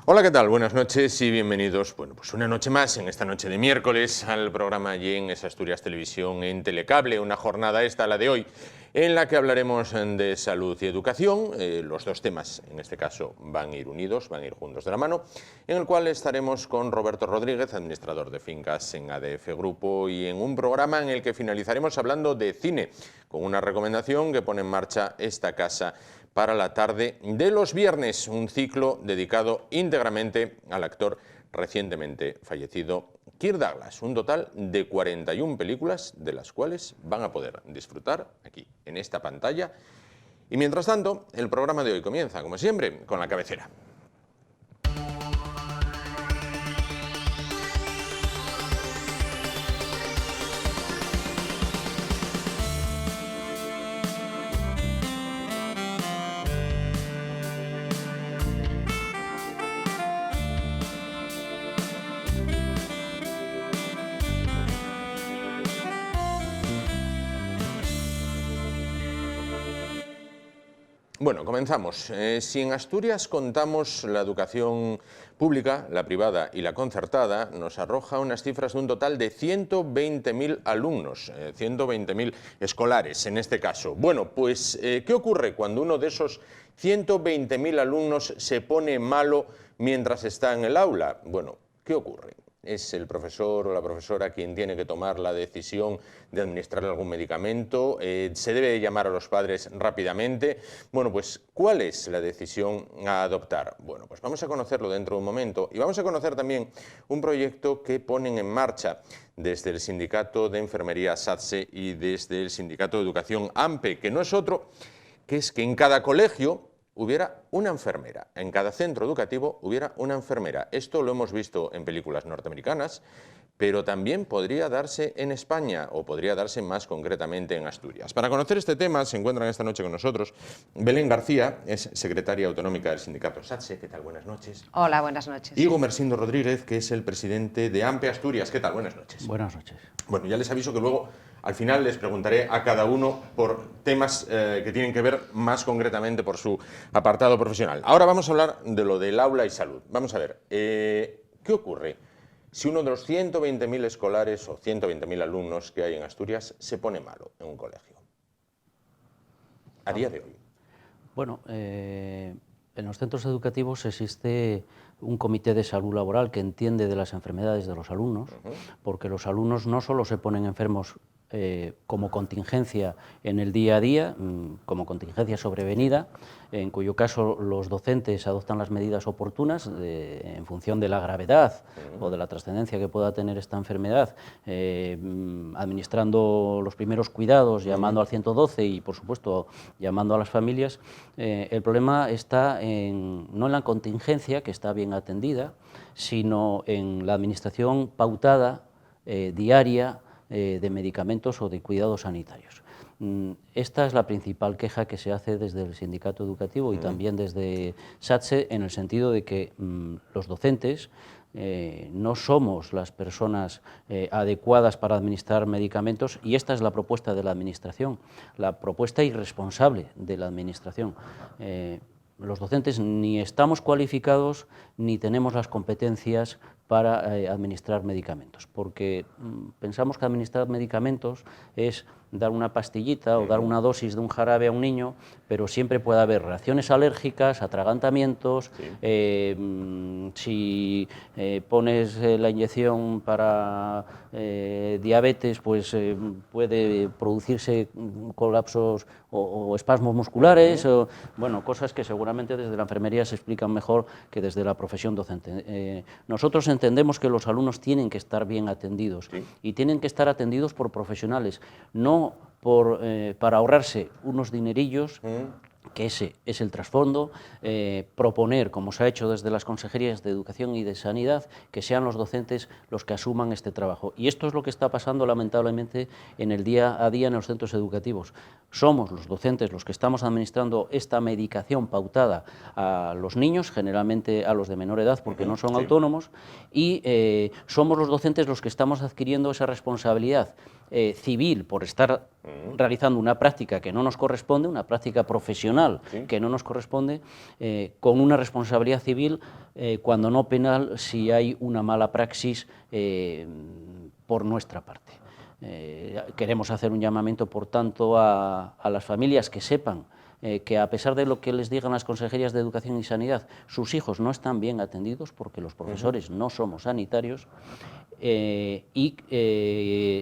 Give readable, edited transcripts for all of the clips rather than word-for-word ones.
Hola, ¿qué tal? Buenas noches y bienvenidos, bueno, pues una noche más, en esta noche de miércoles, al programa allí en Asturias Televisión en Telecable, una jornada esta, la de hoy, en la que hablaremos de salud y educación. Los dos temas, en este caso, van a ir unidos, van a ir juntos de la mano, en el cual estaremos con Roberto Rodríguez, administrador de fincas en ADF Grupo, y en un programa en el que finalizaremos hablando de cine, con una recomendación que pone en marcha esta casa para la tarde de los viernes, un ciclo dedicado íntegramente al actor recientemente fallecido Kirk Douglas, un total de 41 películas de las cuales van a poder disfrutar aquí, en esta pantalla. Y mientras tanto, el programa de hoy comienza, como siempre, con la cabecera. Bueno, comenzamos. Si en Asturias contamos la educación pública, la privada y la concertada, nos arroja unas cifras de un total de 120.000 alumnos, 120.000 escolares en este caso. Bueno, pues, ¿qué ocurre cuando uno de esos 120.000 alumnos se pone malo mientras está en el aula? Bueno, ¿qué ocurre? ¿Es el profesor o la profesora quien tiene que tomar la decisión de administrar algún medicamento? ¿Se debe llamar a los padres rápidamente? Bueno, pues, ¿cuál es la decisión a adoptar? Bueno, pues vamos a conocerlo dentro de un momento y vamos a conocer también un proyecto que ponen en marcha desde el Sindicato de Enfermería SATSE y desde el Sindicato de Educación AMPE, que no es otro que es que en cada colegio hubiera una enfermera, en cada centro educativo hubiera una enfermera. Esto lo hemos visto en películas norteamericanas, pero también podría darse en España, o podría darse más concretamente en Asturias. Para conocer este tema se encuentran esta noche con nosotros Belén García, es secretaria autonómica del sindicato SATSE. ¿Qué tal? Buenas noches. Hola, buenas noches. Y Gomersindo Rodríguez, que es el presidente de AMPE Asturias. ¿Qué tal? Buenas noches. Buenas noches. Bueno, ya les aviso que luego, al final, les preguntaré a cada uno por temas que tienen que ver más concretamente por su apartado profesional. Ahora vamos a hablar de lo del aula y salud. Vamos a ver, ¿qué ocurre si uno de los 120.000 escolares o 120.000 alumnos que hay en Asturias se pone malo en un colegio? A día de hoy. Bueno, en los centros educativos existe un comité de salud laboral que entiende de las enfermedades de los alumnos, porque los alumnos no solo se ponen enfermos como contingencia en el día a día, como contingencia sobrevenida, en cuyo caso los docentes adoptan las medidas oportunas en función de la gravedad o de la trascendencia que pueda tener esta enfermedad, administrando los primeros cuidados, llamando al 112 y, por supuesto, llamando a las familias. El problema está no en la contingencia, que está bien atendida, sino en la administración pautada, diaria, de medicamentos o de cuidados sanitarios. Esta es la principal queja que se hace desde el sindicato educativo y también desde SATSE, en el sentido de que los docentes no somos las personas adecuadas para administrar medicamentos, y esta es la propuesta de la administración, la propuesta irresponsable de la administración. Los docentes ni estamos cualificados ni tenemos las competencias para administrar medicamentos, porque pensamos que administrar medicamentos es dar una pastillita o dar una dosis de un jarabe a un niño, pero siempre puede haber reacciones alérgicas, atragantamientos. Si pones la inyección para diabetes, pues puede producirse colapsos o espasmos musculares, bueno, cosas que seguramente desde la enfermería se explican mejor que desde la profesión docente. Nosotros entendemos que los alumnos tienen que estar bien atendidos, y tienen que estar atendidos por profesionales, no para ahorrarse unos dinerillos, que ese es el trasfondo, proponer, como se ha hecho desde las consejerías de Educación y de Sanidad, que sean los docentes los que asuman este trabajo. Y esto es lo que está pasando, lamentablemente, en el día a día en los centros educativos. Somos los docentes los que estamos administrando esta medicación pautada a los niños, generalmente a los de menor edad, porque no son autónomos, y somos los docentes los que estamos adquiriendo esa responsabilidad civil por estar realizando una práctica que no nos corresponde, una práctica profesional profesional que no nos corresponde, con una responsabilidad civil, cuando no penal, si hay una mala praxis por nuestra parte. Queremos hacer un llamamiento, por tanto, a las familias que sepan que, a pesar de lo que les digan las consejerías de Educación y Sanidad, sus hijos no están bien atendidos porque los profesores no somos sanitarios, y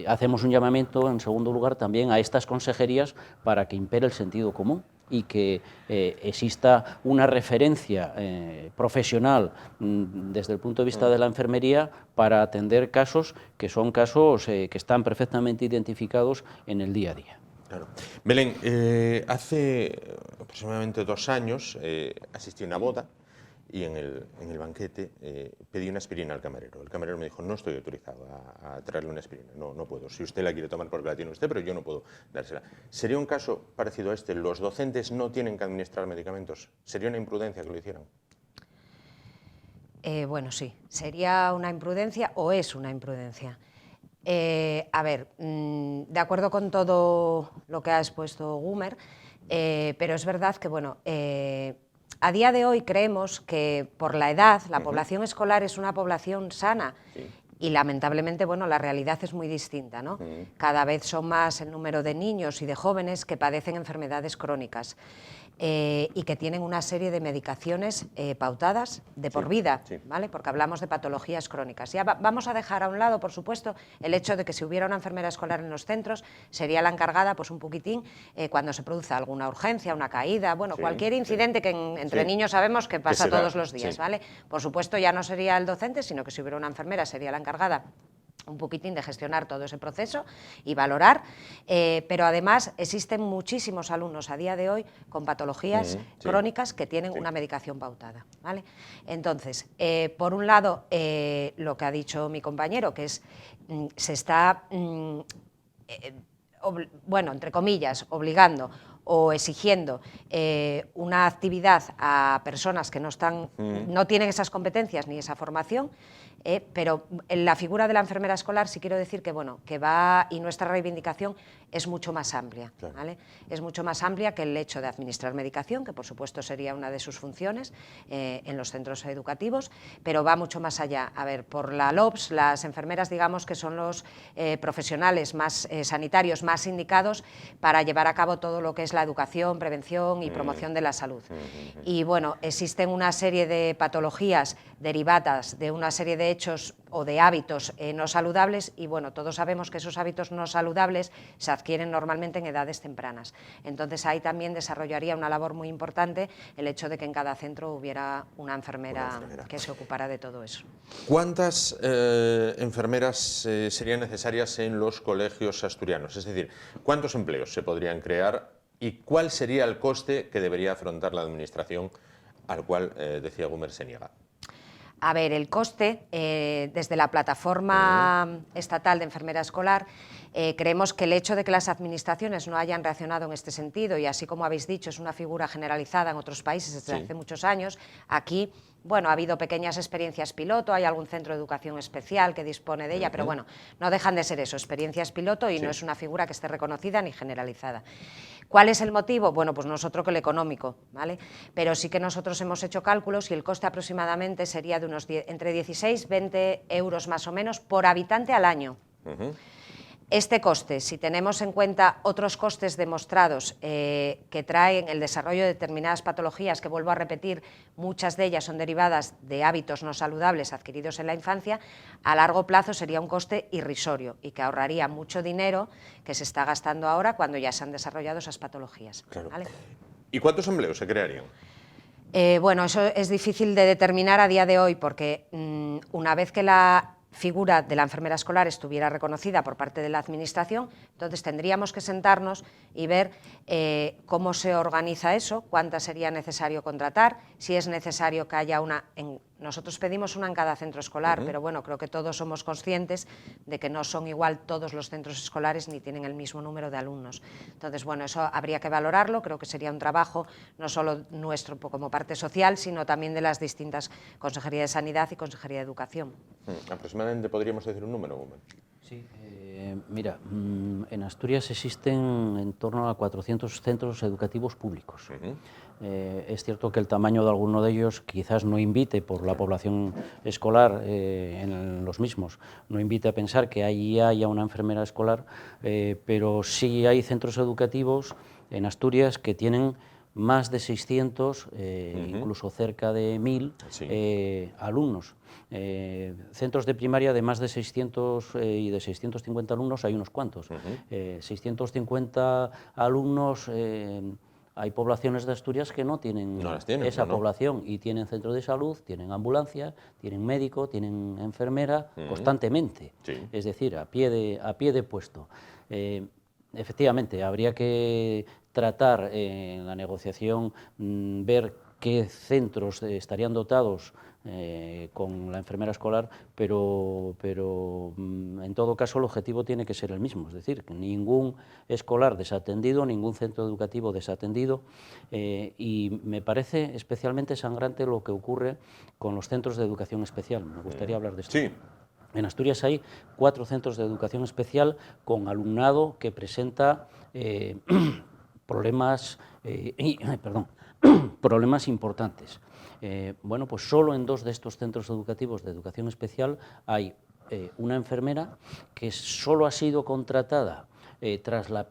hacemos un llamamiento, en segundo lugar, también a estas consejerías para que impere el sentido común y que exista una referencia profesional desde el punto de vista de la enfermería para atender casos que son casos que están perfectamente identificados en el día a día. Claro. Belén, hace aproximadamente 2 años asistí a una boda y en el banquete pedí una aspirina al camarero. El camarero me dijo: no estoy autorizado a traerle una aspirina, no puedo. Si usted la quiere tomar porque la tiene usted, pero yo no puedo dársela. ¿Sería un caso parecido a este? ¿Los docentes no tienen que administrar medicamentos? ¿Sería una imprudencia que lo hicieran? Bueno, sí, sería una imprudencia o es una imprudencia. A ver, de acuerdo con todo lo que ha expuesto Gumer, pero es verdad que, bueno, a día de hoy creemos que por la edad la población escolar es una población sana. Sí. Y lamentablemente, bueno, la realidad es muy distinta, ¿no? Cada vez son más el número de niños y de jóvenes que padecen enfermedades crónicas. Y que tienen una serie de medicaciones pautadas de por vida, ¿vale? Porque hablamos de patologías crónicas. Ya vamos a dejar a un lado, por supuesto, el hecho de que si hubiera una enfermera escolar en los centros, sería la encargada, pues un poquitín, cuando se produce alguna urgencia, una caída, bueno, cualquier incidente que entre niños sabemos que pasa todos los días, ¿vale? Por supuesto, ya no sería el docente, sino que si hubiera una enfermera sería la encargada un poquitín de gestionar todo ese proceso y valorar, pero además existen muchísimos alumnos a día de hoy con patologías crónicas que tienen una medicación pautada, ¿vale? Entonces, por un lado, lo que ha dicho mi compañero, que es, se está, bueno, entre comillas, obligando o exigiendo una actividad a personas que no tienen esas competencias ni esa formación, pero en la figura de la enfermera escolar sí quiero decir que, bueno, que va, y nuestra reivindicación es mucho más amplia, ¿vale? Es mucho más amplia que el hecho de administrar medicación, que por supuesto sería una de sus funciones en los centros educativos, pero va mucho más allá. A ver, por la LOPS, las enfermeras, digamos que son los profesionales más sanitarios más indicados para llevar a cabo todo lo que es la educación, prevención y promoción de la salud. Y bueno, existen una serie de patologías derivadas de una serie de hechos o de hábitos no saludables y, bueno, todos sabemos que esos hábitos no saludables se adquieren normalmente en edades tempranas. Entonces ahí también desarrollaría una labor muy importante el hecho de que en cada centro hubiera una enfermera que se ocupara de todo eso. ¿Cuántas enfermeras serían necesarias en los colegios asturianos? Es decir, ¿cuántos empleos se podrían crear y cuál sería el coste que debería afrontar la administración al cual, decía Gumer, se niega? A ver, el coste, desde la plataforma estatal de enfermera escolar, creemos que el hecho de que las administraciones no hayan reaccionado en este sentido, y así como habéis dicho, es una figura generalizada en otros países desde hace muchos años, aquí, bueno, ha habido pequeñas experiencias piloto, hay algún centro de educación especial que dispone de ella, pero bueno, no dejan de ser eso, experiencias piloto, y no es una figura que esté reconocida ni generalizada. ¿Cuál es el motivo? Bueno, pues no es otro que el económico, ¿vale? Pero sí que nosotros hemos hecho cálculos y el coste aproximadamente sería de unos entre 16 y 20 euros más o menos por habitante al año. Este coste, si tenemos en cuenta otros costes demostrados que traen el desarrollo de determinadas patologías, que vuelvo a repetir, muchas de ellas son derivadas de hábitos no saludables adquiridos en la infancia, a largo plazo sería un coste irrisorio y que ahorraría mucho dinero que se está gastando ahora cuando ya se han desarrollado esas patologías. Claro. ¿Vale? ¿Y cuántos empleos se crearían? Bueno, eso es difícil de determinar a día de hoy porque una vez que la figura de la enfermera escolar estuviera reconocida por parte de la Administración, entonces tendríamos que sentarnos y ver cómo se organiza eso, cuántas sería necesario contratar, si es necesario que haya una... Nosotros pedimos una en cada centro escolar, pero bueno, creo que todos somos conscientes de que no son igual todos los centros escolares ni tienen el mismo número de alumnos. Entonces, bueno, eso habría que valorarlo, creo que sería un trabajo no solo nuestro como parte social, sino también de las distintas Consejería de Sanidad y Consejería de Educación. Aproximadamente podríamos decir un número, Gumer. Sí, Mira, en Asturias existen en torno a 400 centros educativos públicos. Es cierto que el tamaño de alguno de ellos quizás no invite, por la población escolar en los mismos, no invite a pensar que allí haya una enfermera escolar, pero sí hay centros educativos en Asturias que tienen más de 600, incluso cerca de 1000 alumnos. Centros de primaria de más de 600 y de 650 alumnos hay unos cuantos. 650 alumnos, hay poblaciones de Asturias que no tienen, esa población, y tienen centro de salud, tienen ambulancia, tienen médico, tienen enfermera constantemente, es decir, a pie de puesto. Efectivamente, habría que tratar en la negociación, ver qué centros estarían dotados con la enfermera escolar, pero en todo caso el objetivo tiene que ser el mismo, es decir, que ningún escolar desatendido, ningún centro educativo desatendido, y me parece especialmente sangrante lo que ocurre con los centros de educación especial. Me gustaría hablar de esto. Sí. En Asturias hay 4 centros de educación especial con alumnado que presenta problemas importantes. Bueno, pues solo en 2 de estos centros educativos de educación especial hay una enfermera que solo ha sido contratada tras la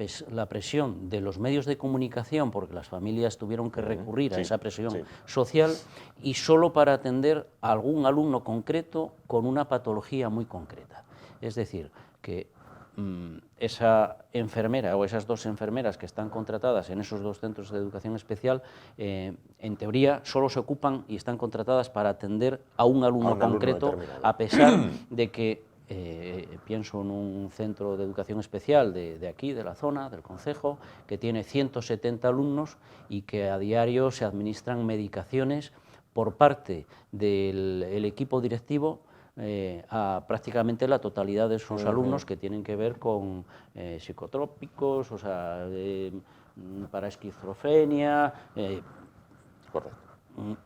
presión de los medios de comunicación, porque las familias tuvieron que recurrir a esa presión social, y solo para atender a algún alumno concreto con una patología muy concreta. Es decir, que esa enfermera o esas 2 enfermeras que están contratadas en esos 2 centros de educación especial, en teoría solo se ocupan y están contratadas para atender a un alumno concreto, a pesar de que pienso en un centro de educación especial de aquí, de la zona, del concejo, que tiene 170 alumnos y que a diario se administran medicaciones por parte del equipo directivo a prácticamente la totalidad de esos alumnos, que tienen que ver con psicotrópicos, o sea, para esquizofrenia,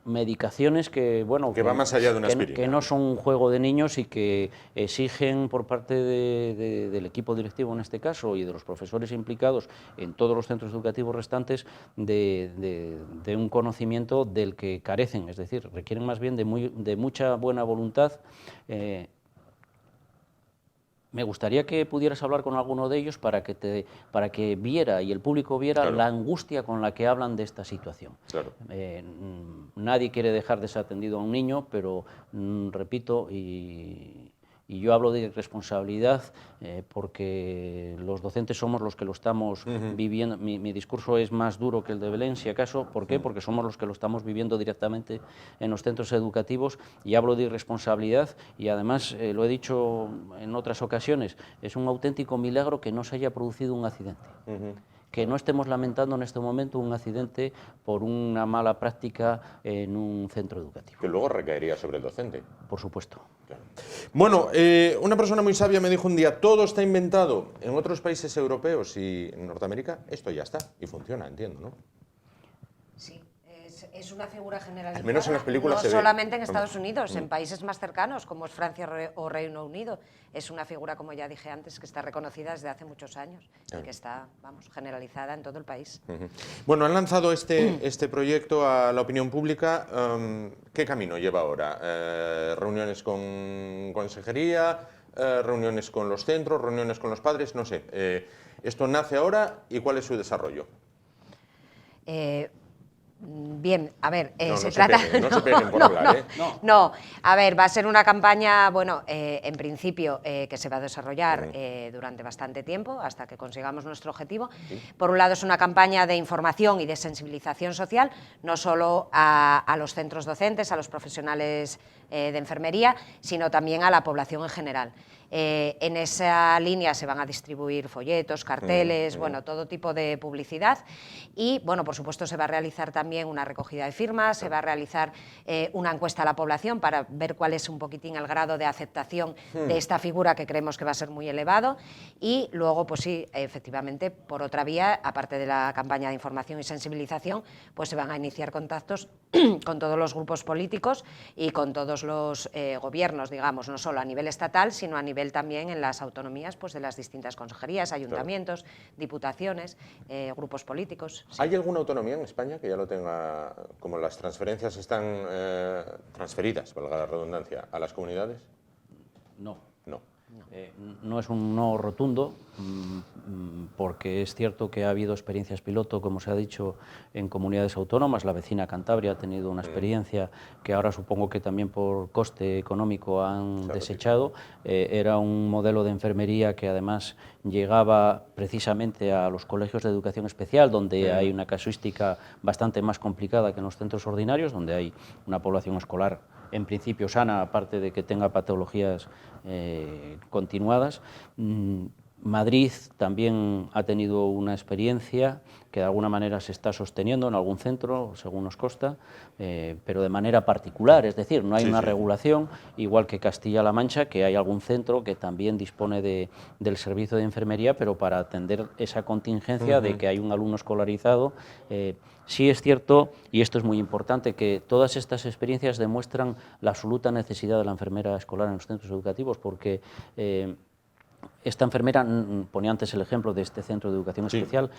medicaciones que, bueno, que va más allá de una aspirina, que no son un juego de niños y que exigen por parte del equipo directivo en este caso y de los profesores implicados en todos los centros educativos restantes de un conocimiento del que carecen, es decir, requieren más bien de mucha buena voluntad. Me gustaría que pudieras hablar con alguno de ellos para que viera y el público viera la angustia con la que hablan de esta situación. Nadie quiere dejar desatendido a un niño, pero repito, y yo hablo de responsabilidad porque los docentes somos los que lo estamos viviendo. Mi discurso es más duro que el de Belén, si acaso. ¿Por qué? Porque somos los que lo estamos viviendo directamente en los centros educativos, y hablo de irresponsabilidad, y además lo he dicho en otras ocasiones, es un auténtico milagro que no se haya producido un accidente. Que no estemos lamentando en este momento un accidente por una mala práctica en un centro educativo. Que luego recaería sobre el docente. Por supuesto. Claro. Bueno, una persona muy sabia me dijo un día, todo está inventado en otros países europeos y en Norteamérica, esto ya está y funciona, entiendo, ¿no? Sí, es una figura generalizada. Al menos en las películas no se ve. solamente en Estados Unidos, en países más cercanos, como es Francia o Reino Unido. Es una figura, como ya dije antes, que está reconocida desde hace muchos años y que está, vamos, generalizada en todo el país. Bueno, han lanzado este proyecto a la opinión pública. ¿Qué camino lleva ahora? ¿Reuniones con consejería? ¿Reuniones con los centros? ¿Reuniones con los padres? No sé. ¿Esto nace ahora y cuál es su desarrollo? Bien, a ver, se trata... no se peguen por hablar, No, a ver, va a ser una campaña, bueno, en principio, que se va a desarrollar durante bastante tiempo, hasta que consigamos nuestro objetivo. Por un lado, es una campaña de información y de sensibilización social, no solo a los centros docentes, a los profesionales de enfermería, sino también a la población en general. En esa línea se van a distribuir folletos, carteles, bueno, todo tipo de publicidad, y, bueno, por supuesto, se va a realizar también también una recogida de firmas, se va a realizar una encuesta a la población para ver cuál es un poquitín el grado de aceptación de esta figura, que creemos que va a ser muy elevado, y luego, pues sí, efectivamente, por otra vía, aparte de la campaña de información y sensibilización, pues se van a iniciar contactos con todos los grupos políticos y con todos los gobiernos, digamos, no solo a nivel estatal, sino a nivel también en las autonomías, pues de las distintas consejerías, ayuntamientos, diputaciones, grupos políticos. Sí. ¿Hay alguna autonomía en España que ya lo tenga, como las transferencias están transferidas, valga la redundancia, a las comunidades? No. No. No es un no rotundo, porque es cierto que ha habido experiencias piloto, como se ha dicho, en comunidades autónomas. La vecina Cantabria ha tenido una experiencia que ahora supongo que también por coste económico han desechado. Era un modelo de enfermería que además llegaba precisamente a los colegios de educación especial, donde hay una casuística bastante más complicada que en los centros ordinarios, donde hay una población escolar en principio sana, aparte de que tenga patologías continuadas. Madrid también ha tenido una experiencia que de alguna manera se está sosteniendo en algún centro, según nos consta, pero de manera particular, es decir, no hay una regulación, igual que Castilla-La Mancha, que hay algún centro que también dispone del servicio de enfermería, pero para atender esa contingencia de que hay un alumno escolarizado. Sí es cierto, y esto es muy importante, que todas estas experiencias demuestran la absoluta necesidad de la enfermera escolar en los centros educativos, porque esta enfermera, ponía antes el ejemplo de este centro de educación especial,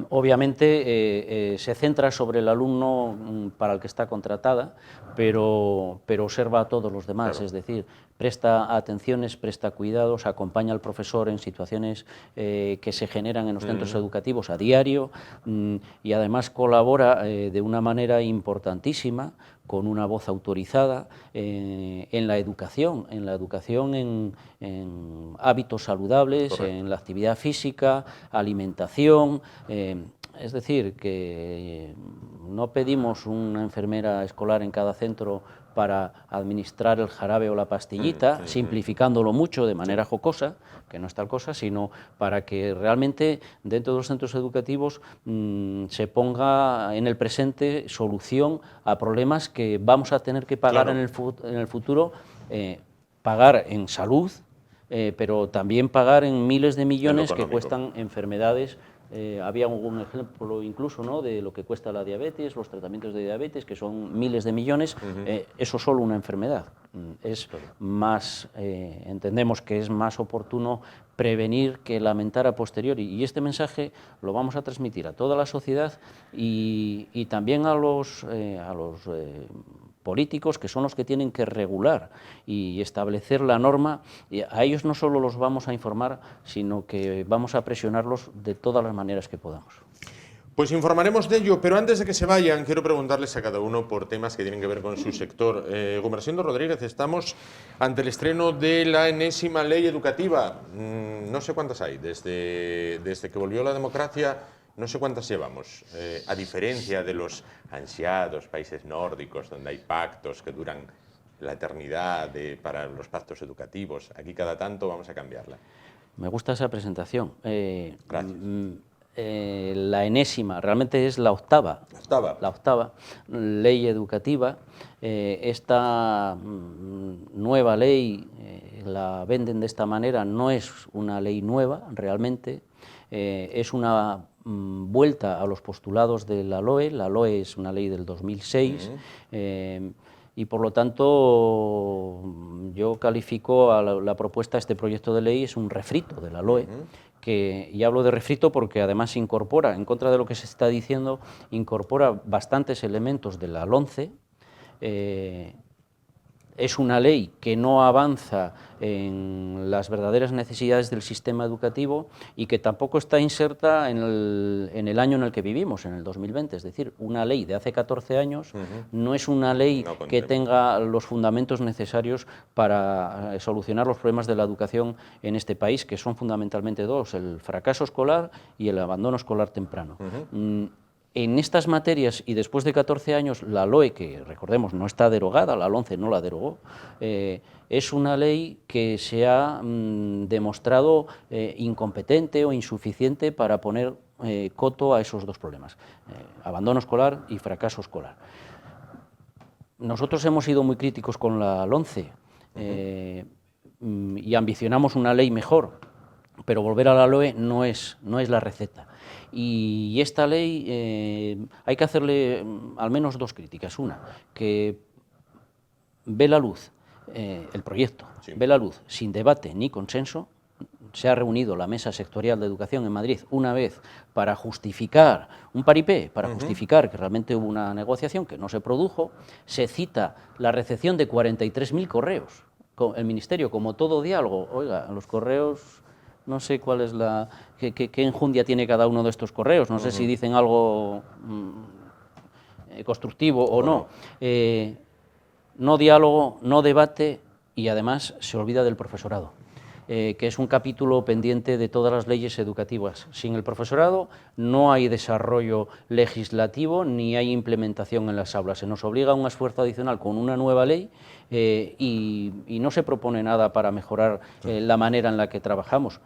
obviamente se centra sobre el alumno para el que está contratada, pero observa a todos los demás, es decir, presta atenciones, presta cuidados, acompaña al profesor en situaciones que se generan en los centros educativos a diario, y además colabora de una manera importantísima, con una voz autorizada en la educación, en hábitos saludables, en la actividad física, alimentación. Es decir, que no pedimos una enfermera escolar en cada centro para administrar el jarabe o la pastillita, simplificándolo mucho de manera jocosa, que no es tal cosa, sino para que realmente dentro de los centros educativos se ponga en el presente solución a problemas que vamos a tener que pagar en el futuro, pagar en salud, pero también pagar en miles de millones que cuestan enfermedades. Había un ejemplo incluso, ¿no?, de lo que cuesta la diabetes, los tratamientos de diabetes, que son miles de millones. Eso solo una enfermedad. Es más, entendemos que es más oportuno prevenir que lamentar a posteriori, y este mensaje lo vamos a transmitir a toda la sociedad y también a los políticos, que son los que tienen que regular y establecer la norma. Y a ellos no solo los vamos a informar, sino que vamos a presionarlos de todas las maneras que podamos. Pues informaremos de ello, pero antes de que se vayan, quiero preguntarles a cada uno por temas que tienen que ver con su sector. Gumersindo Rodríguez, estamos ante el estreno de la enésima ley educativa. No sé cuántas hay, desde que volvió la democracia. No sé cuántas llevamos, a diferencia de los ansiados países nórdicos, donde hay pactos que duran la eternidad para los pactos educativos. Aquí cada tanto vamos a cambiarla. Me gusta esa presentación. Gracias. La enésima, realmente es la octava ley educativa. Esta nueva ley, la venden de esta manera, no es una ley nueva realmente, es una vuelta a los postulados de la LOE. La LOE es una ley del 2006, y por lo tanto yo califico a la propuesta, este proyecto de ley es un refrito de la LOE, y hablo de refrito porque además incorpora, en contra de lo que se está diciendo, incorpora bastantes elementos de la LOMCE. Es una ley que no avanza en las verdaderas necesidades del sistema educativo y que tampoco está inserta en el año en el que vivimos, en el 2020. Es decir, una ley de hace 14 años no es una ley que tenga los fundamentos necesarios para solucionar los problemas de la educación en este país, que son fundamentalmente dos: el fracaso escolar y el abandono escolar temprano. En estas materias, y después de 14 años, la LOE, que recordemos no está derogada, la LOMCE no la derogó, es una ley que se ha demostrado incompetente o insuficiente para poner coto a esos dos problemas, abandono escolar y fracaso escolar. Nosotros hemos sido muy críticos con la LOMCE y ambicionamos una ley mejor, pero volver a la LOE no es la receta. Y esta ley hay que hacerle al menos dos críticas. Una, que ve la luz, el proyecto, sí, ve la luz sin debate ni consenso. Se ha reunido la Mesa Sectorial de Educación en Madrid una vez para justificar un paripé, para justificar que realmente hubo una negociación que no se produjo. Se cita la recepción de 43.000 correos. El Ministerio, como todo diálogo, oiga, los correos, no sé cuál es qué enjundia tiene cada uno de estos correos, no sé si dicen algo constructivo o no. No diálogo, no debate y además se olvida del profesorado. Que es un capítulo pendiente de todas las leyes educativas. Sin el profesorado no hay desarrollo legislativo ni hay implementación en las aulas. Se nos obliga a un esfuerzo adicional con una nueva ley y no se propone nada para mejorar la manera en la que trabajamos.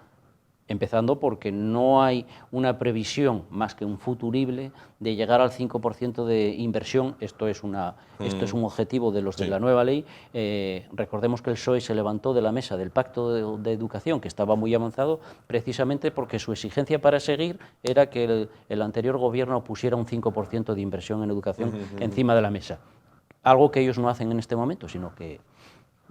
Empezando porque no hay una previsión, más que un futurible, de llegar al 5% de inversión. Esto es un objetivo de los de la nueva ley. Recordemos que el PSOE se levantó de la mesa del Pacto de Educación, que estaba muy avanzado, precisamente porque su exigencia para seguir era que el anterior gobierno pusiera un 5% de inversión en educación encima de la mesa. Algo que ellos no hacen en este momento, sino que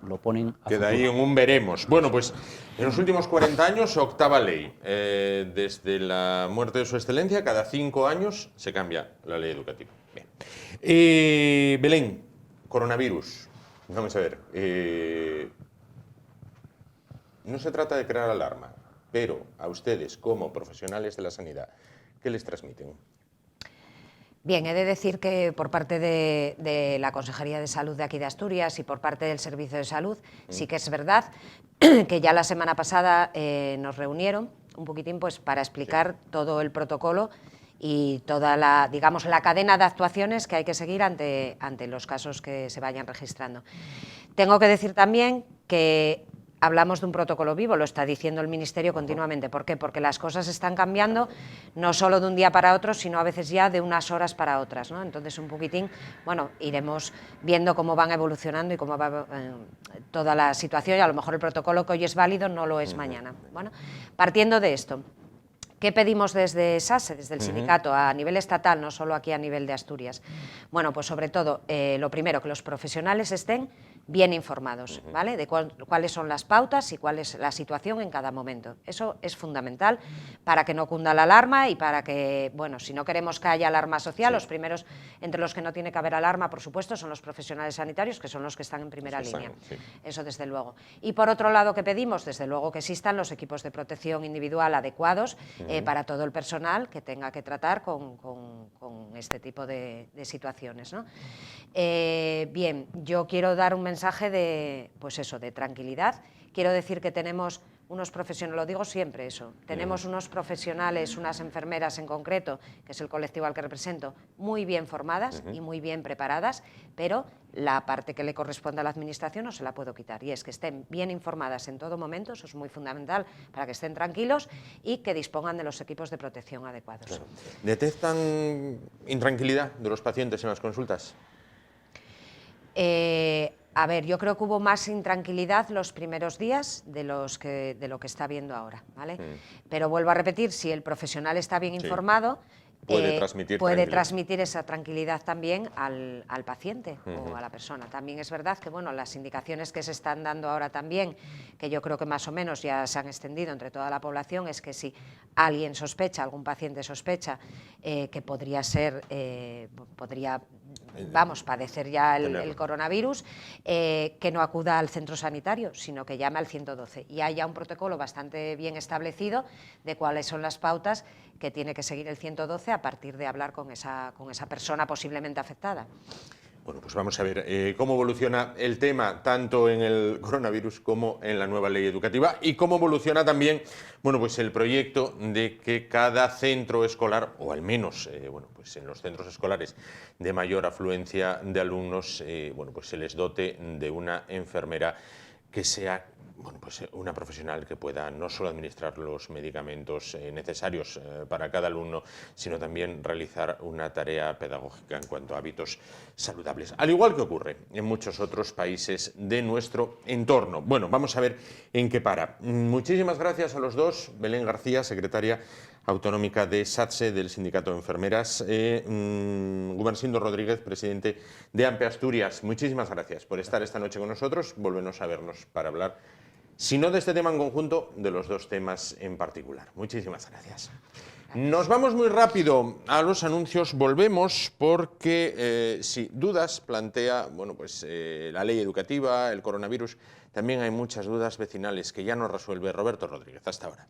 lo ponen a queda ahí en un veremos. Bueno, pues en los últimos 40 años, octava ley. Desde la muerte de su excelencia, cada 5 años se cambia la ley educativa. Bien. Belén, coronavirus. Vamos a ver. No se trata de crear alarma, pero a ustedes, como profesionales de la sanidad, ¿qué les transmiten? Bien, he de decir que por parte de la Consejería de Salud de aquí de Asturias y por parte del Servicio de Salud, sí que es verdad que ya la semana pasada nos reunieron un poquitín pues, para explicar todo el protocolo y toda la cadena de actuaciones que hay que seguir ante los casos que se vayan registrando. Tengo que decir también que hablamos de un protocolo vivo, lo está diciendo el Ministerio continuamente. ¿Por qué? Porque las cosas están cambiando, no solo de un día para otro, sino a veces ya de unas horas para otras, ¿no? Entonces, un poquitín, bueno, iremos viendo cómo van evolucionando y cómo va toda la situación, y a lo mejor el protocolo que hoy es válido no lo es mañana. Bueno, partiendo de esto, ¿qué pedimos desde SASE, desde el sindicato, a nivel estatal, no solo aquí a nivel de Asturias? Bueno, pues sobre todo, lo primero, que los profesionales estén bien informados, ¿vale? De cuáles son las pautas y cuál es la situación en cada momento. Eso es fundamental para que no cunda la alarma y para que, bueno, si no queremos que haya alarma social, los primeros entre los que no tiene que haber alarma, por supuesto, son los profesionales sanitarios, que son los que están en primera línea. Eso desde luego. Y por otro lado, ¿qué pedimos? Desde luego que existan los equipos de protección individual adecuados para todo el personal que tenga que tratar con este tipo de situaciones, ¿no? Bien, yo quiero dar un mensaje de, pues eso, de tranquilidad. Quiero decir que tenemos unos profesionales, lo digo siempre eso, tenemos unos profesionales, unas enfermeras en concreto, que es el colectivo al que represento, muy bien formadas y muy bien preparadas, pero la parte que le corresponde a la administración no se la puedo quitar, y es que estén bien informadas en todo momento, eso es muy fundamental para que estén tranquilos y que dispongan de los equipos de protección adecuados. Claro. ¿Detectan intranquilidad de los pacientes en las consultas? A ver, yo creo que hubo más intranquilidad los primeros días de lo que está habiendo ahora, ¿vale? Pero vuelvo a repetir, si el profesional está bien informado, puede transmitir esa tranquilidad también al paciente o a la persona. También es verdad que, bueno, las indicaciones que se están dando ahora también, que yo creo que más o menos ya se han extendido entre toda la población, es que si alguien sospecha, algún paciente sospecha que podría padecer ya el coronavirus, que no acuda al centro sanitario, sino que llame al 112. Y hay ya un protocolo bastante bien establecido de cuáles son las pautas que tiene que seguir el 112 a partir de hablar con esa persona posiblemente afectada. Bueno, pues vamos a ver cómo evoluciona el tema tanto en el coronavirus como en la nueva ley educativa y cómo evoluciona también, bueno, pues el proyecto de que cada centro escolar, o al menos, bueno, pues en los centros escolares de mayor afluencia de alumnos, bueno, pues se les dote de una enfermera que sea, bueno, pues una profesional que pueda no solo administrar los medicamentos necesarios para cada alumno, sino también realizar una tarea pedagógica en cuanto a hábitos saludables, al igual que ocurre en muchos otros países de nuestro entorno. Bueno, vamos a ver en qué para. Muchísimas gracias a los dos. Belén García, secretaria autonómica de SATSE, del Sindicato de Enfermeras, Gumersindo Rodríguez, presidente de AMPE Asturias. Muchísimas gracias por estar esta noche con nosotros. Volvernos a vernos para hablar, si no de este tema en conjunto, de los dos temas en particular. Muchísimas gracias. Nos vamos muy rápido a los anuncios. Volvemos porque, si dudas plantea, bueno, pues la ley educativa, el coronavirus, también hay muchas dudas vecinales que ya nos resuelve Roberto Rodríguez. Hasta ahora.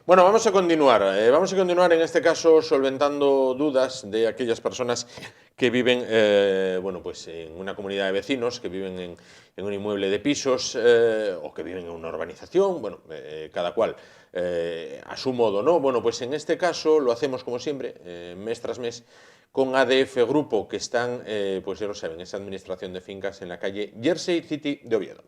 Bueno, vamos a continuar en este caso solventando dudas de aquellas personas que viven, bueno, pues en una comunidad de vecinos, que viven en un inmueble de pisos o que viven en una urbanización, bueno, cada cual a su modo, ¿no? Bueno, pues en este caso lo hacemos como siempre, mes tras mes, con ADF Grupo, que están, pues ya lo saben, esa administración de fincas en la calle Jersey City de Oviedo.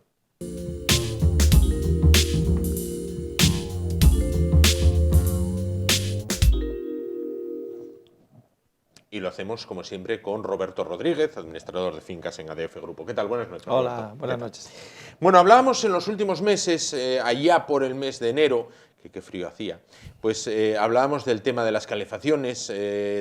Y lo hacemos, como siempre, con Roberto Rodríguez, administrador de fincas en ADF Grupo. ¿Qué tal? Buenas noches. Hola, Roberto. buenas noches. Bueno, hablábamos en los últimos meses, allá por el mes de enero, que qué frío hacía, pues hablábamos del tema de las calefacciones,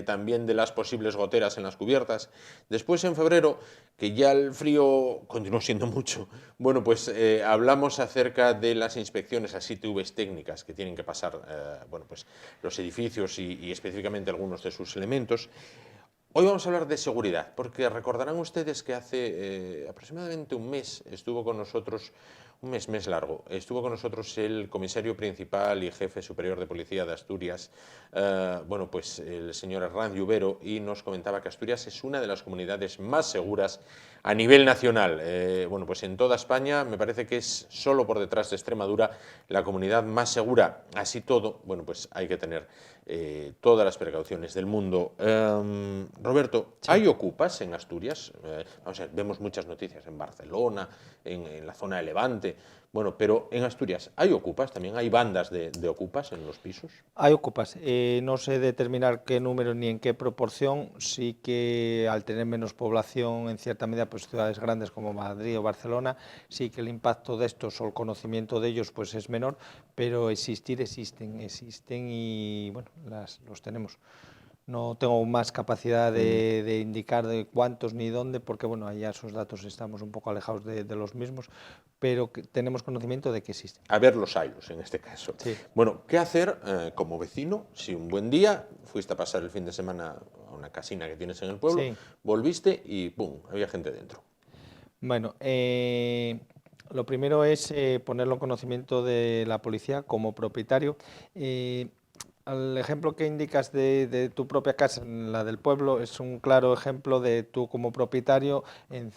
también de las posibles goteras en las cubiertas. Después, en febrero, que ya el frío continuó siendo mucho, bueno, pues hablamos acerca de las inspecciones a ITVs técnicas que tienen que pasar, bueno, pues los edificios y específicamente algunos de sus elementos. Hoy vamos a hablar de seguridad, porque recordarán ustedes que hace aproximadamente un mes estuvo con nosotros, un mes largo, estuvo con nosotros el comisario principal y jefe superior de policía de Asturias, bueno, pues el señor Herranz Lluvero, y nos comentaba que Asturias es una de las comunidades más seguras a nivel nacional. Bueno, pues en toda España me parece que es solo por detrás de Extremadura la comunidad más segura. Así todo, bueno, pues hay que tener todas las precauciones del mundo. Roberto, sí. ¿Hay ocupas en Asturias? Vamos a ver, vemos muchas noticias en Barcelona, en la zona de Levante. Bueno, pero en Asturias, ¿hay ocupas también? ¿Hay bandas de ocupas en los pisos? Hay ocupas. No sé determinar qué número ni en qué proporción. Sí que al tener menos población, en cierta medida, pues ciudades grandes como Madrid o Barcelona, sí que el impacto de estos o el conocimiento de ellos pues es menor, pero existen y bueno, los tenemos. No tengo más capacidad de indicar de cuántos ni dónde, porque bueno, allá esos datos estamos un poco alejados de los mismos, pero que tenemos conocimiento de que existen. A ver los haylos en este caso. Sí. Bueno, ¿qué hacer como vecino si un buen día fuiste a pasar el fin de semana a una casina que tienes en el pueblo, sí, volviste y ¡pum!, había gente dentro? Bueno, lo primero es ponerlo en conocimiento de la policía como propietario. El ejemplo que indicas de tu propia casa, la del pueblo, es un claro ejemplo de tú como propietario,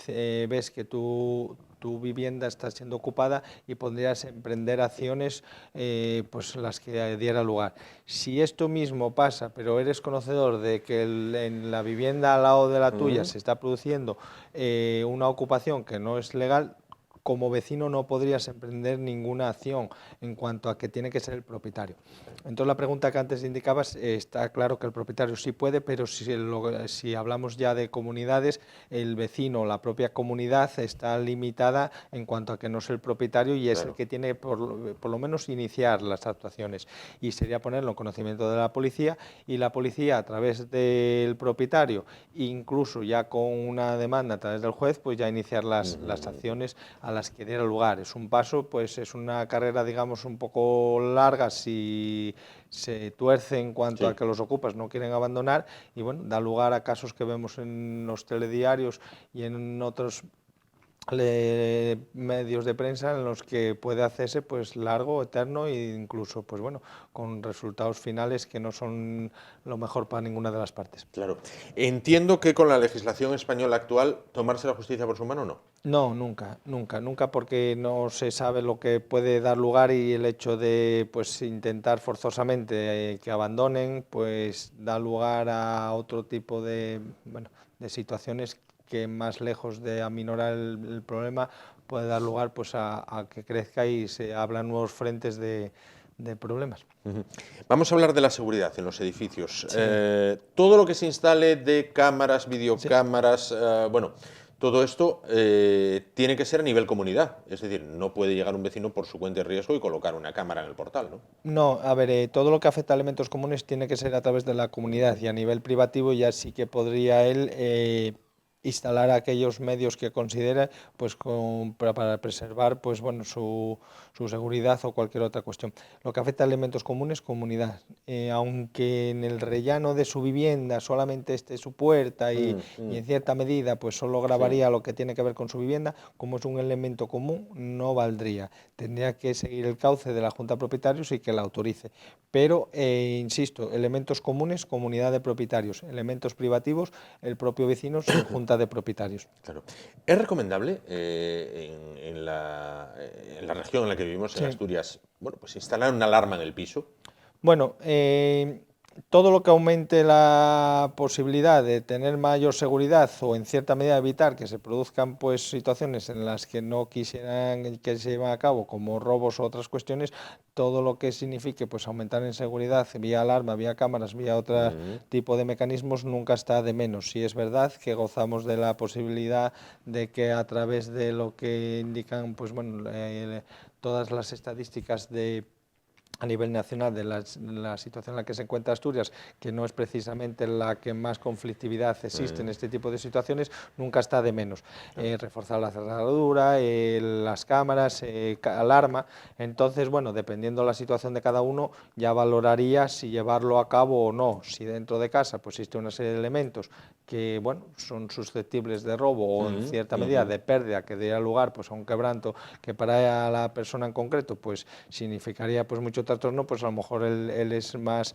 ves que tu vivienda está siendo ocupada y podrías emprender acciones pues las que diera lugar. Si esto mismo pasa, pero eres conocedor de que en la vivienda al lado de la tuya se está produciendo una ocupación que no es legal, como vecino no podrías emprender ninguna acción en cuanto a que tiene que ser el propietario. Entonces la pregunta que antes indicabas, está claro que el propietario sí puede, pero si hablamos ya de comunidades, el vecino, la propia comunidad está limitada en cuanto a que no es el propietario y es el que tiene por lo menos iniciar las actuaciones, y sería ponerlo en conocimiento de la policía, y la policía a través del propietario, incluso ya con una demanda a través del juez, pues ya iniciar las acciones a las que diera lugar. Es un paso, pues es una carrera, digamos, un poco larga si se tuerce en cuanto a que los ocupas no quieren abandonar, y bueno, da lugar a casos que vemos en los telediarios y en otros medios de prensa en los que puede hacerse pues largo, eterno e incluso pues bueno, con resultados finales que no son lo mejor para ninguna de las partes. Claro. Entiendo que con la legislación española actual, tomarse la justicia por su mano no. No, nunca, nunca, nunca, porque no se sabe lo que puede dar lugar, y el hecho de pues intentar forzosamente que abandonen pues da lugar a otro tipo de, bueno, de situaciones que, más lejos de aminorar el problema, puede dar lugar pues a que crezca y se abran nuevos frentes de problemas. Vamos a hablar de la seguridad en los edificios. Sí. Todo lo que se instale de cámaras, videocámaras, bueno, todo esto tiene que ser a nivel comunidad. Es decir, no puede llegar un vecino por su cuenta y riesgo y colocar una cámara en el portal, ¿no? No, a ver, todo lo que afecta a elementos comunes tiene que ser a través de la comunidad, y a nivel privativo ya sí que podría él instalar aquellos medios que considera pues para preservar pues bueno su seguridad o cualquier otra cuestión. Lo que afecta a elementos comunes, comunidad. Aunque en el rellano de su vivienda solamente esté su puerta y en cierta medida pues solo grabaría lo que tiene que ver con su vivienda, como es un elemento común, no valdría. Tendría que seguir el cauce de la Junta de Propietarios y que la autorice. Pero, insisto, elementos comunes, comunidad de propietarios; elementos privativos, el propio vecino sin Junta de Propietarios. Claro. ¿Es recomendable en la región en la que vivimos, en Asturias, bueno, pues instalar una alarma en el piso? Bueno, todo lo que aumente la posibilidad de tener mayor seguridad, o en cierta medida evitar que se produzcan pues situaciones en las que no quisieran que se lleven a cabo, como robos o otras cuestiones, todo lo que signifique pues aumentar en seguridad vía alarma, vía cámaras, vía otro tipo de mecanismos, nunca está de menos. Sí es verdad que gozamos de la posibilidad de que, a través de lo que indican pues bueno, todas las estadísticas a nivel nacional de la situación en la que se encuentra Asturias, que no es precisamente la que más conflictividad existe en este tipo de situaciones, nunca está de menos. Reforzar la cerradura, las cámaras, alarma. Entonces, bueno, dependiendo de la situación de cada uno, ya valoraría si llevarlo a cabo o no. Si dentro de casa pues existe una serie de elementos que bueno, son susceptibles de robo o en cierta medida de pérdida, que daría lugar pues a un quebranto que para la persona en concreto pues significaría pues mucho trastorno, pues a lo mejor él es más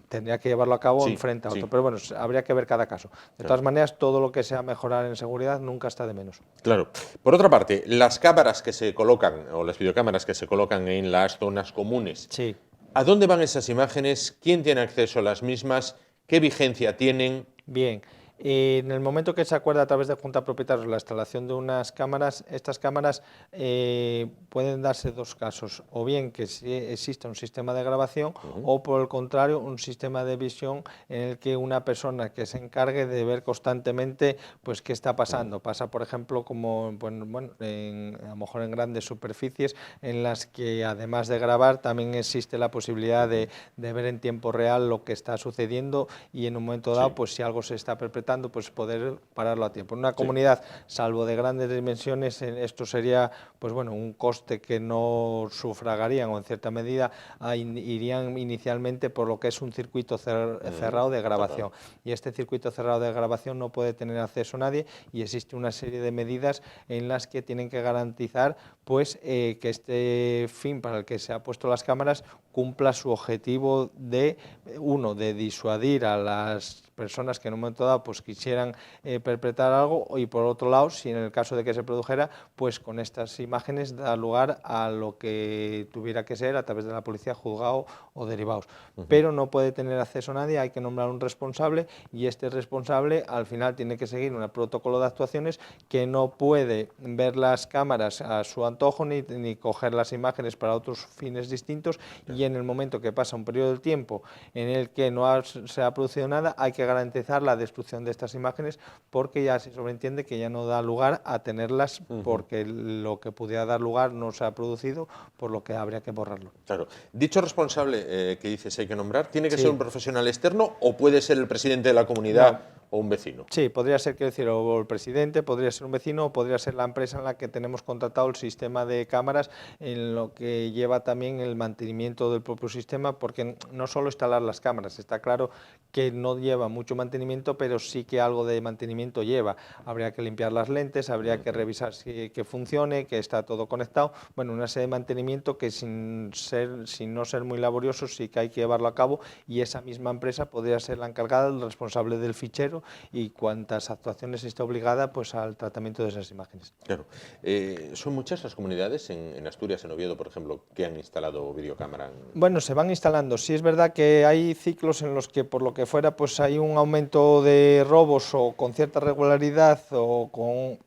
tendría que llevarlo a cabo en frente a otro. Pero bueno, habría que ver cada caso. De todas maneras, todo lo que sea mejorar en seguridad nunca está de menos. Claro. Por otra parte, las cámaras que se colocan, o las videocámaras que se colocan en las zonas comunes, Sí. ¿a dónde van esas imágenes? ¿Quién tiene acceso a las mismas? ¿Qué vigencia tienen? Bien, en el momento que se acuerda a través de Junta de Propietarios la instalación de unas cámaras, estas cámaras pueden darse dos casos: o bien que exista un sistema de grabación, o por el contrario, un sistema de visión en el que una persona que se encargue de ver constantemente pues qué está pasando. Pasa, por ejemplo, como bueno, a lo mejor en grandes superficies en las que, además de grabar, también existe la posibilidad de ver en tiempo real lo que está sucediendo, y en un momento dado, pues si algo se está perpetrando, pues poder pararlo a tiempo. En una comunidad, salvo de grandes dimensiones, esto sería pues bueno, un coste que no sufragarían, o en cierta medida irían inicialmente por lo que es un circuito cerrado de grabación. Y este circuito cerrado de grabación no puede tener acceso nadie, y existe una serie de medidas en las que tienen que garantizar pues que este fin para el que se ha puesto las cámaras cumpla su objetivo de, uno, de disuadir a las personas que en un momento dado pues quisieran perpetrar algo, y por otro lado, si en el caso de que se produjera, pues con estas imágenes da lugar a lo que tuviera que ser a través de la policía, juzgado o derivados. Pero no puede tener acceso nadie, hay que nombrar un responsable, y este responsable al final tiene que seguir un protocolo de actuaciones que no puede ver las cámaras a su antojo ni coger las imágenes para otros fines distintos, y en el momento que pasa un periodo de tiempo en el que se ha producido nada, hay que garantizar la destrucción de estas imágenes, porque ya se sobreentiende que ya no da lugar a tenerlas, porque lo que pudiera dar lugar no se ha producido, por lo que habría que borrarlo. Claro. Dicho responsable que dices hay que nombrar, ¿tiene que Sí. ser un profesional externo o puede ser el presidente de la comunidad o un vecino? Sí, podría ser, quiero decir, o el presidente, podría ser un vecino, o podría ser la empresa en la que tenemos contratado el sistema de cámaras, en lo que lleva también el mantenimiento del propio sistema, porque no solo instalar las cámaras, está claro que no lleva mucho mantenimiento, pero sí que algo de mantenimiento lleva. Habría que limpiar las lentes, habría que revisar que funcione, que está todo conectado. Bueno, una serie de mantenimiento que sin no ser muy laborioso sí que hay que llevarlo a cabo, y esa misma empresa podría ser la encargada, el responsable del fichero, y cuantas actuaciones esté obligada pues al tratamiento de esas imágenes. Claro. ¿Son muchas las comunidades en Asturias, en Oviedo, por ejemplo, que han instalado videocámara? Bueno, se van instalando. Sí es verdad que hay ciclos en los que, por lo que fuera, pues hay un aumento de robos, o con cierta regularidad, o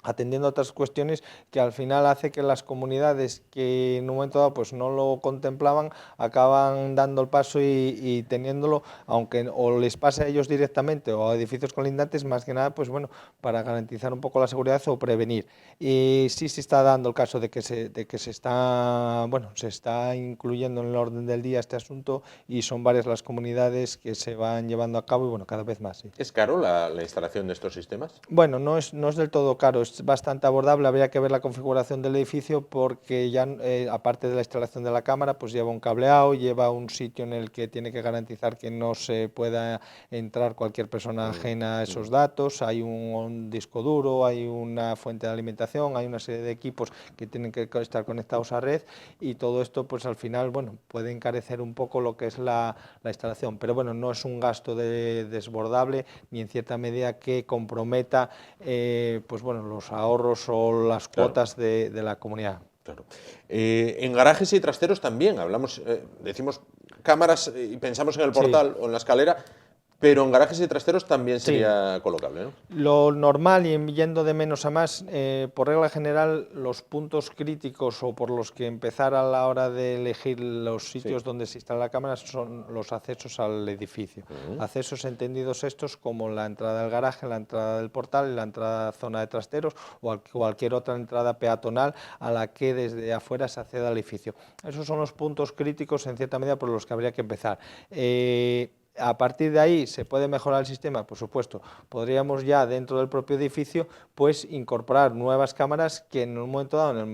atendiendo a otras cuestiones, que al final hace que las comunidades que en un momento dado pues no lo contemplaban acaban dando el paso y teniéndolo, aunque o les pase a ellos directamente o a edificios colindantes, más que nada pues bueno, para garantizar un poco la seguridad o prevenir. Y sí se está dando el caso de que se está, bueno, se está incluyendo en el orden del día este asunto, y son varias las comunidades que se van llevando a cabo, y bueno, cada vez más. Sí. ¿Es caro la instalación de estos sistemas? Bueno, no es del todo caro, es bastante abordable. Habría que ver la configuración del edificio, porque ya aparte de la instalación de la cámara, pues lleva un cableado, lleva un sitio en el que tiene que garantizar que no se pueda entrar cualquier persona ajena a esos datos, hay un disco duro, hay una fuente de alimentación, hay una serie de equipos que tienen que estar conectados a red, y todo esto pues al final bueno, puede encarecer un poco lo que es la instalación, pero bueno, no es un gasto desbordable, ni en cierta medida que comprometa pues bueno, los ahorros o las cuotas de la comunidad. Claro. En garajes y trasteros también hablamos, decimos cámaras y pensamos en el portal o en la escalera, pero en garajes y trasteros también sería colocable, ¿no? Lo normal, y yendo de menos a más, por regla general, los puntos críticos o por los que empezar a la hora de elegir los sitios donde se instala la cámara son los accesos al edificio. Accesos entendidos estos como la entrada del garaje, la entrada del portal, la entrada a zona de trasteros o cualquier otra entrada peatonal a la que desde afuera se acceda al edificio. Esos son los puntos críticos en cierta medida por los que habría que empezar. A partir de ahí, ¿se puede mejorar el sistema? Por supuesto. Podríamos ya dentro del propio edificio pues incorporar nuevas cámaras que en un momento dado,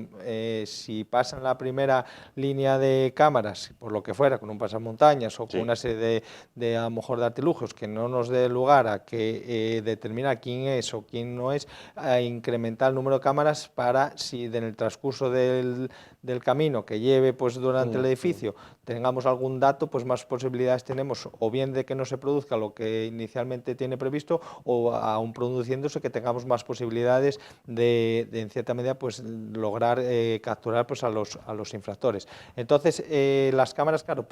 si pasan la primera línea de cámaras, por lo que fuera, con un pasamontañas o con una serie de a lo mejor de artilugios que no nos dé lugar a que determinar quién es o quién no es, a incrementar el número de cámaras para si en el transcurso del camino que lleve pues durante el edificio tengamos algún dato, pues más posibilidades tenemos o bien de que no se produzca lo que inicialmente tiene previsto, o aún produciéndose que tengamos más posibilidades de en cierta medida pues lograr capturar pues a los infractores. Entonces las cámaras, claro,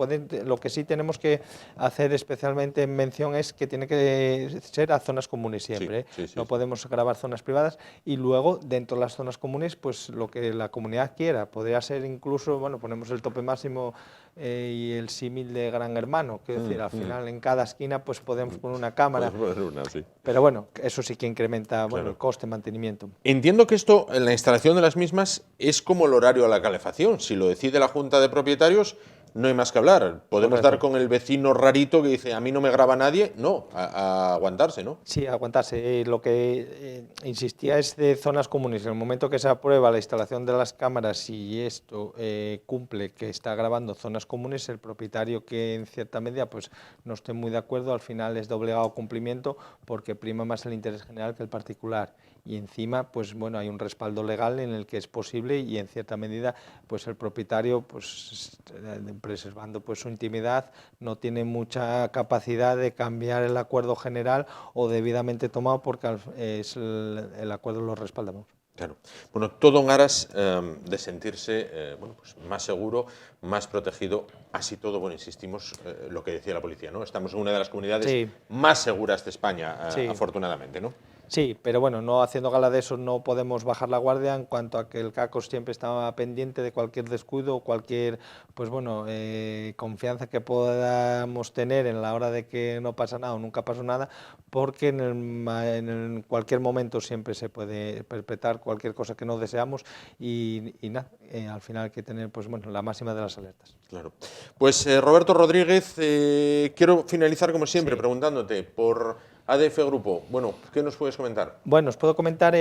lo que sí tenemos que hacer especialmente mención es que tiene que ser a zonas comunes siempre, no podemos grabar zonas privadas, y luego dentro de las zonas comunes pues lo que la comunidad quiera, podría ser incluso, bueno, ponemos el tope máximo y el símil de Gran Hermano, que decir, al final en cada esquina pues podemos poner una cámara, pero bueno, eso sí que incrementa bueno, el coste de mantenimiento. Entiendo que esto, en la instalación de las mismas, es como el horario a la calefacción. Si lo decide la Junta de Propietarios, no hay más que hablar. Podemos dar con el vecino rarito que dice, a mí no me graba nadie. No, a aguantarse, ¿no? Sí, a aguantarse. Lo que insistía es de zonas comunes. En el momento que se aprueba la instalación de las cámaras y esto cumple que está grabando zonas comunes, el propietario que en cierta medida pues no esté muy de acuerdo, al final es de obligado cumplimiento, porque prima más el interés general que el particular. y encima pues bueno, hay un respaldo legal en el que es posible y en cierta medida pues el propietario, pues preservando pues su intimidad, no tiene mucha capacidad de cambiar el acuerdo general o debidamente tomado porque el acuerdo lo respaldamos. Claro. Bueno, todo en aras de sentirse bueno, pues más seguro, más protegido. Así todo, bueno, insistimos, lo que decía la policía, ¿no? Estamos en una de las comunidades más seguras de España, afortunadamente, ¿no? Sí, pero bueno, no haciendo gala de eso no podemos bajar la guardia en cuanto a que el CACOS siempre estaba pendiente de cualquier descuido o cualquier, pues bueno, confianza que podamos tener en la hora de que no pasa nada o nunca pasó nada, porque en cualquier momento siempre se puede perpetrar cualquier cosa que no deseamos y nada, al final hay que tener, pues bueno, la máxima de las alertas. Claro. Pues Roberto Rodríguez, quiero finalizar como siempre preguntándote por ADF Grupo. Bueno, ¿qué nos puedes comentar? Bueno, os puedo comentar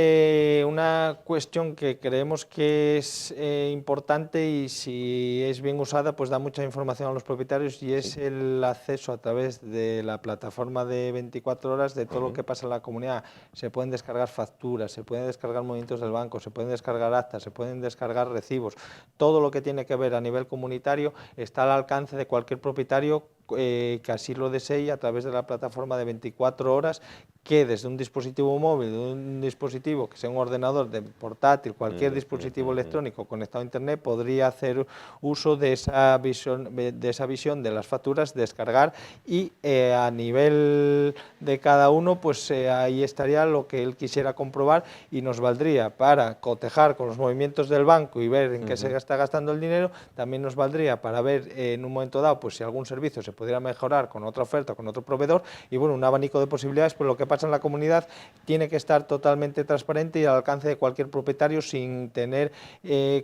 una cuestión que creemos que es importante y si es bien usada pues da mucha información a los propietarios y es el acceso a través de la plataforma de 24 horas de todo lo que pasa en la comunidad. Se pueden descargar facturas, se pueden descargar movimientos del banco, se pueden descargar actas, se pueden descargar recibos. Todo lo que tiene que ver a nivel comunitario está al alcance de cualquier propietario que así lo desee a través de la plataforma de 24 horas que desde un dispositivo móvil, de un dispositivo que sea un ordenador de portátil, cualquier dispositivo electrónico conectado a internet podría hacer uso de esa visión de las facturas, descargar y a nivel de cada uno pues ahí estaría lo que él quisiera comprobar y nos valdría para cotejar con los movimientos del banco y ver en qué se está gastando el dinero, también nos valdría para ver en un momento dado pues si algún servicio se pudiera mejorar con otra oferta, con otro proveedor y bueno, un abanico de posibilidades, pero lo que pasa en la comunidad tiene que estar totalmente transparente y al alcance de cualquier propietario sin tener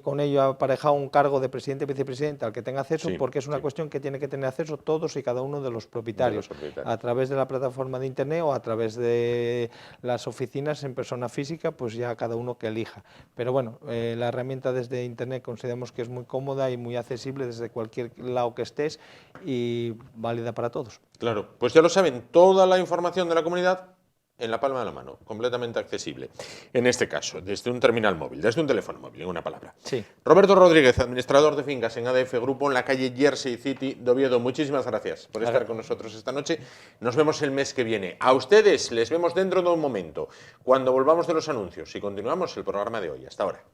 con ello aparejado un cargo de presidente o vicepresidente al que tenga acceso, porque es una cuestión que tiene que tener acceso todos y cada uno de los propietarios, a través de la plataforma de internet o a través de las oficinas en persona física, pues ya cada uno que elija. Pero bueno, la herramienta desde internet consideramos que es muy cómoda y muy accesible desde cualquier lado que estés y válida para todos. Claro, pues ya lo saben, toda la información de la comunidad en la palma de la mano, completamente accesible. En este caso, desde un terminal móvil, desde un teléfono móvil, en una palabra. Sí. Roberto Rodríguez, administrador de fincas en ADF Grupo, en la calle Jersey City de Oviedo. Muchísimas gracias por estar con nosotros esta noche. Nos vemos el mes que viene. A ustedes les vemos dentro de un momento, cuando volvamos de los anuncios y continuamos el programa de hoy. Hasta ahora.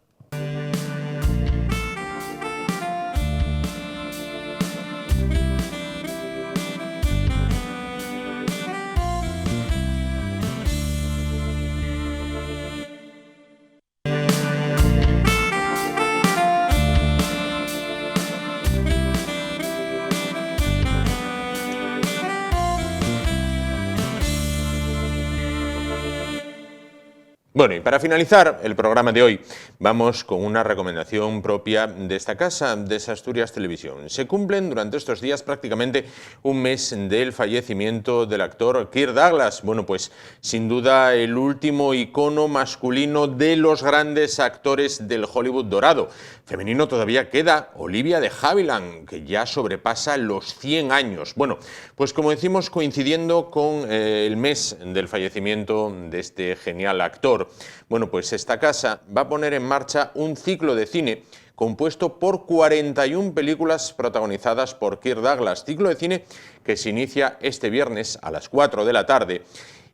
Bueno, y para finalizar el programa de hoy, vamos con una recomendación propia de esta casa, de Asturias Televisión. Se cumplen durante estos días prácticamente un mes del fallecimiento del actor Kirk Douglas. Bueno, pues sin duda el último icono masculino de los grandes actores del Hollywood dorado. Femenino todavía queda Olivia de Havilland, que ya sobrepasa los 100 años. Bueno, pues como decimos, coincidiendo con el mes del fallecimiento de este genial actor, bueno, pues esta casa va a poner en marcha un ciclo de cine compuesto por 41 películas protagonizadas por Kirk Douglas. Ciclo de cine que se inicia este viernes a las 4 de la tarde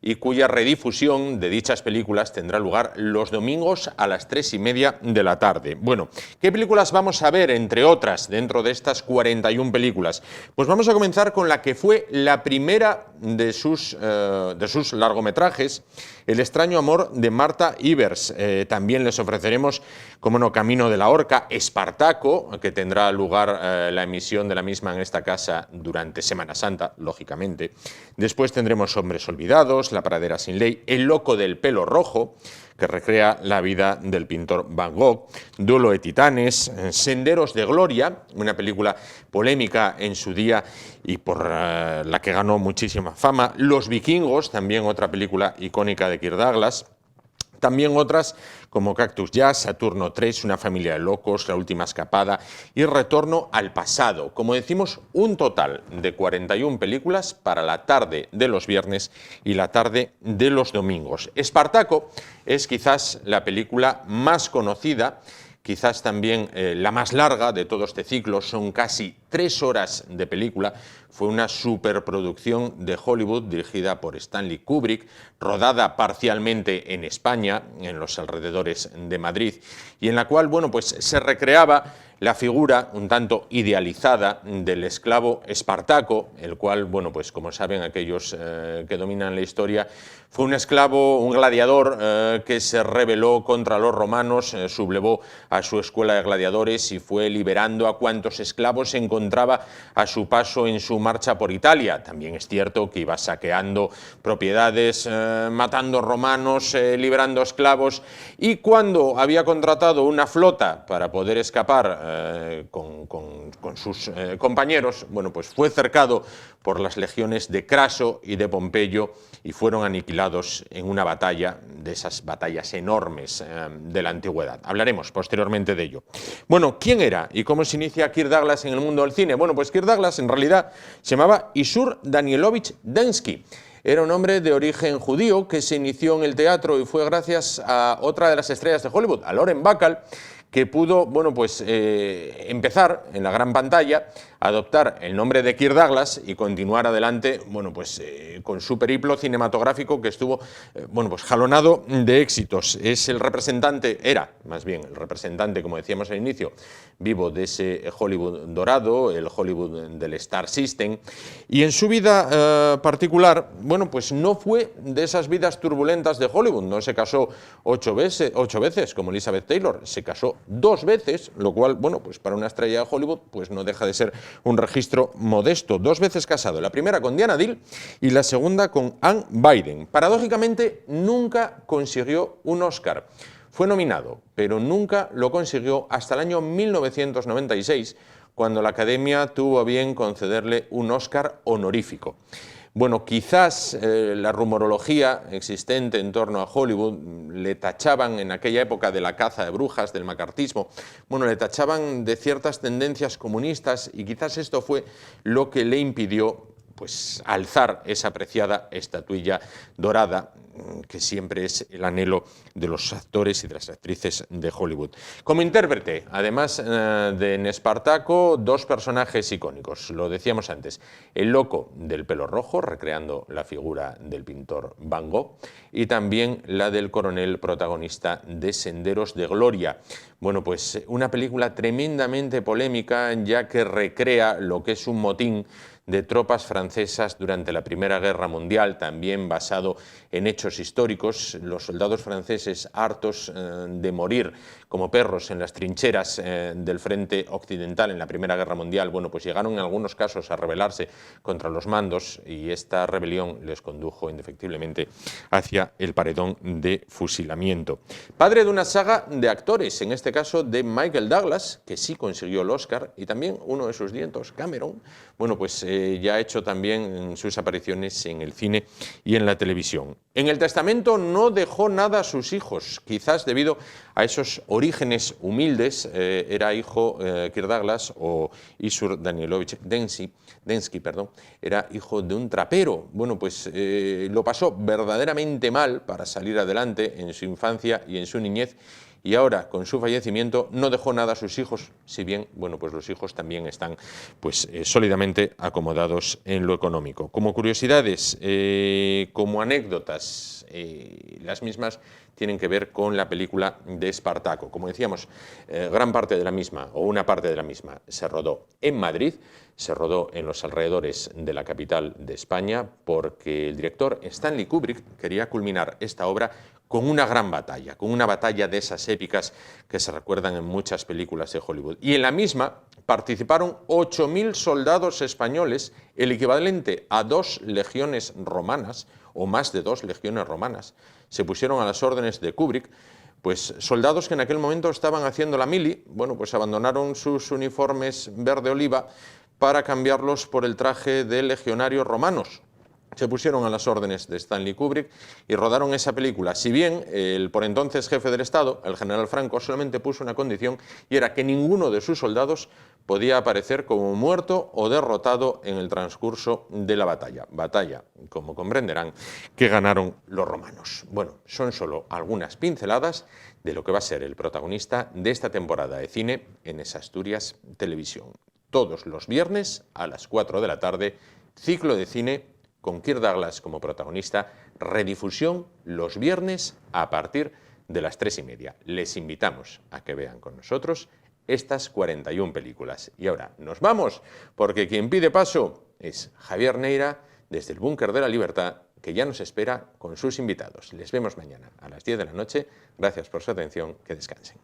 y cuya redifusión de dichas películas tendrá lugar los domingos a las 3:30 de la tarde. Bueno, ¿qué películas vamos a ver, entre otras, dentro de estas 41 películas? Pues vamos a comenzar con la que fue la primera de sus largometrajes, El extraño amor de Martha Ivers. También les ofreceremos, como no, Camino de la Horca, Espartaco, que tendrá lugar la emisión de la misma en esta casa durante Semana Santa, lógicamente. Después tendremos Hombres olvidados, La pradera sin ley, El loco del pelo rojo, que recrea la vida del pintor Van Gogh, Duelo de titanes, Senderos de gloria, una película polémica en su día y por la que ganó muchísima fama, Los vikingos, también otra película icónica de Kirk Douglas, También otras como Cactus Jazz, Saturno 3, Una familia de locos, La última escapada y Retorno al pasado. Como decimos, un total de 41 películas para la tarde de los viernes y la tarde de los domingos. Espartaco es quizás la película más conocida, quizás también la más larga de todo este ciclo, son casi 3 horas de película. Fue una superproducción de Hollywood dirigida por Stanley Kubrick, rodada parcialmente en España, en los alrededores de Madrid, y en la cual, bueno, pues se recreaba la figura un tanto idealizada del esclavo Espartaco, el cual, bueno, pues como saben aquellos que dominan la historia, fue un esclavo, un gladiador que se rebeló contra los romanos, sublevó a su escuela de gladiadores y fue liberando a cuantos esclavos se encontraba a su paso en su marcha por Italia. También es cierto que iba saqueando propiedades, matando romanos, liberando esclavos, y cuando había contratado una flota para poder escapar con sus compañeros, bueno, pues fue cercado por las legiones de Craso y de Pompeyo y fueron aniquilados en una batalla, de esas batallas enormes de la antigüedad. Hablaremos posteriormente de ello. Bueno, ¿quién era y cómo se inicia Kirk Douglas en el mundo del cine? Bueno, pues Kirk Douglas en realidad se llamaba Isur Danielovich Densky. Era un hombre de origen judío que se inició en el teatro y fue gracias a otra de las estrellas de Hollywood, a Lauren Bacall, que pudo, bueno, pues empezar en la gran pantalla, adoptar el nombre de Kirk Douglas y continuar adelante, bueno, pues con su periplo cinematográfico que estuvo, bueno, pues jalonado de éxitos. Es el representante, era más bien el representante, como decíamos al inicio, vivo de ese Hollywood dorado, el Hollywood del Star System, y en su vida particular, bueno, pues no fue de esas vidas turbulentas de Hollywood. No se casó 8 veces como Elizabeth Taylor, se casó 2 veces, lo cual, bueno, pues para una estrella de Hollywood, pues no deja de ser un registro modesto. 2 veces casado, la primera con Diana Dill y la segunda con Ann Biden. Paradójicamente, nunca consiguió un Oscar. Fue nominado, pero nunca lo consiguió hasta el año 1996, cuando la Academia tuvo a bien concederle un Oscar honorífico. Bueno, quizás la rumorología existente en torno a Hollywood le tachaban en aquella época de la caza de brujas, del macartismo, bueno, le tachaban de ciertas tendencias comunistas y quizás esto fue lo que le impidió pues alzar esa preciada estatuilla dorada que siempre es el anhelo de los actores y de las actrices de Hollywood. Como intérprete, además de en Espartaco, 2 personajes icónicos, lo decíamos antes, el loco del pelo rojo, recreando la figura del pintor Van Gogh, y también la del coronel protagonista de Senderos de Gloria. Bueno, pues una película tremendamente polémica, ya que recrea lo que es un motín de tropas francesas durante la Primera Guerra Mundial, también basado en hechos históricos. Los soldados franceses, hartos de morir como perros en las trincheras del frente occidental en la Primera Guerra Mundial, bueno, pues llegaron en algunos casos a rebelarse contra los mandos y esta rebelión les condujo indefectiblemente hacia el paredón de fusilamiento. Padre de una saga de actores, en este caso de Michael Douglas, que sí consiguió el Oscar, y también uno de sus nietos, Cameron, bueno, pues ya ha hecho también sus apariciones en el cine y en la televisión. En el testamento no dejó nada a sus hijos, quizás debido a esos orígenes humildes. Era hijo, Kirk Douglas, o Isur Danielovich Densky, era hijo de un trapero. Bueno, pues lo pasó verdaderamente mal para salir adelante en su infancia y en su niñez, y ahora, con su fallecimiento, no dejó nada a sus hijos, si bien, bueno, pues los hijos también están pues sólidamente acomodados en lo económico. Como curiosidades, como anécdotas, las mismas tienen que ver con la película de Espartaco. Como decíamos, gran parte de la misma, o una parte de la misma, se rodó en Madrid, se rodó en los alrededores de la capital de España, porque el director Stanley Kubrick quería culminar esta obra con una gran batalla, con una batalla de esas épicas que se recuerdan en muchas películas de Hollywood. Y en la misma participaron 8.000 soldados españoles, el equivalente a 2 legiones romanas, o más de 2 legiones romanas. Se pusieron a las órdenes de Kubrick, pues soldados que en aquel momento estaban haciendo la mili, bueno, pues abandonaron sus uniformes verde oliva para cambiarlos por el traje de legionarios romanos. se pusieron a las órdenes de Stanley Kubrick y rodaron esa película. Si bien el por entonces jefe del Estado, el general Franco, solamente puso una condición, y era que ninguno de sus soldados podía aparecer como muerto o derrotado en el transcurso de la batalla. Batalla, como comprenderán, que ganaron los romanos. Bueno, son solo algunas pinceladas de lo que va a ser el protagonista de esta temporada de cine en esa Asturias Televisión. Todos los viernes a las 4 de la tarde, ciclo de cine con Kirk Douglas como protagonista, redifusión los viernes a partir de las 3:30. Les invitamos a que vean con nosotros estas 41 películas. Y ahora nos vamos, porque quien pide paso es Javier Neira, desde el Búnker de la Libertad, que ya nos espera con sus invitados. Les vemos mañana a las 10 de la noche. Gracias por su atención. Que descansen.